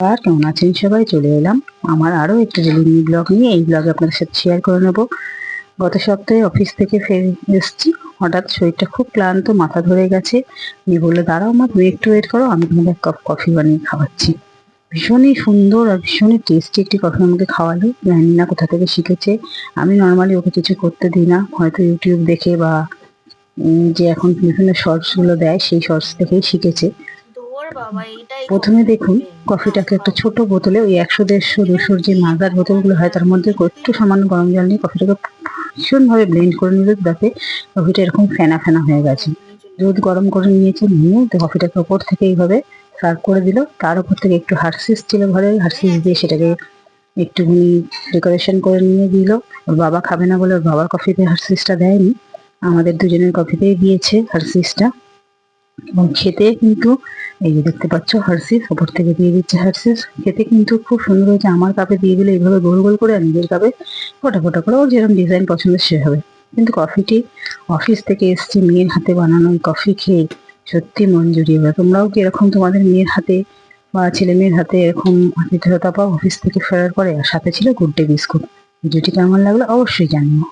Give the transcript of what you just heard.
আর কেমন আছেন সবাই? চলে এলাম আমার আরো একটা ডেলি ব্লগ নিয়ে। এই ব্লগে আপনাদের সাথে শেয়ার করে নেব। গত সপ্তাহে অফিস থেকে ফিরে এসেছি। হঠাৎ শরীরটা খুব ক্লান্ত, মাথা ধরে গেছে। মেয়ে বললো, দাঁড়াও মা, তুমি একটু ওয়েট করো, আমি তোমাকে এক কাপ কফি বানিয়ে খাওয়াচ্ছি। ভীষণই সুন্দর আর ভীষণই টেস্টি একটি কফি আমাকে খাওয়ালো। জানি না কোথা থেকে শিখেছে। আমি নর্মালি ওকে কিছু করতে দিই না, হয়তো ইউটিউব দেখে বা যে এখন বিভিন্ন শর্টস গুলো দেয় সেই শর্টস দেখেই শিখেছে। তোর বাবা এইটাই প্রথমে কফি দেখুন, হবে? নাও কফিটাকে একটা খাও। ছোট বোতলে, ওই 100 150 এটা 200 যে কি মাজার বোতলগুলো হয় তার ভগবান, মধ্যে একটু সামান্য গরম জল নিয়ে কফিটাকে ভীষণভাবে ব্লেন্ড করে নিল, যাতে কফিটা এরকম ফেনা ফেনা হয়ে আমাকে গেছে। বলতে নিয়ে চলে দুধ যাবে। গরম করে নিয়েছে, নিয়ে তো কফিটাকে ওপর থেকে এইভাবে সার্ভ করে দিল। তার উপর থেকে একটু হার্সিস ছিল ঘরে, হয়ে হার্সিস গেছে দিয়ে সেটাকে এটা। একটুখানি ডেকোরেশন করে নিয়ে দিল। ওর বাবা খাবে না বলে ওর বাবার কফিতে হার্সিসটা দেয়নি, আমাদের দুজনের কফিতেই দিয়েছে হার্সিসটা। এবং খেতে কিন্তু, এই যে দেখতে পাচ্ছ হার্সিস ওপর থেকে দিয়ে দিচ্ছে হার্সিস, খেতে কিন্তু খুব সুন্দর হয়েছে। আমার কাপে দিয়ে দিলে এইভাবে গোল গোল করে, আর নিজের কাপে ফোটা ফোটা করে, ওর যেরকম ডিজাইন পছন্দ সেভাবে। কিন্তু কফিটি অফিস থেকে এসছে, মেয়ের হাতে বানানো এই কফি খেয়ে সত্যি মন জুড়িয়ে গেল। তোমরাও কি এরকম তোমাদের মেয়ের হাতে বা ছেলে মেয়ের হাতে এরকম আতিথেয়তা পাও অফিস থেকে ফেরার পরে? আর সাথে ছিল গুড ডে বিস্কুট। ভিডিওটি কেমন লাগলো অবশ্যই জানিও।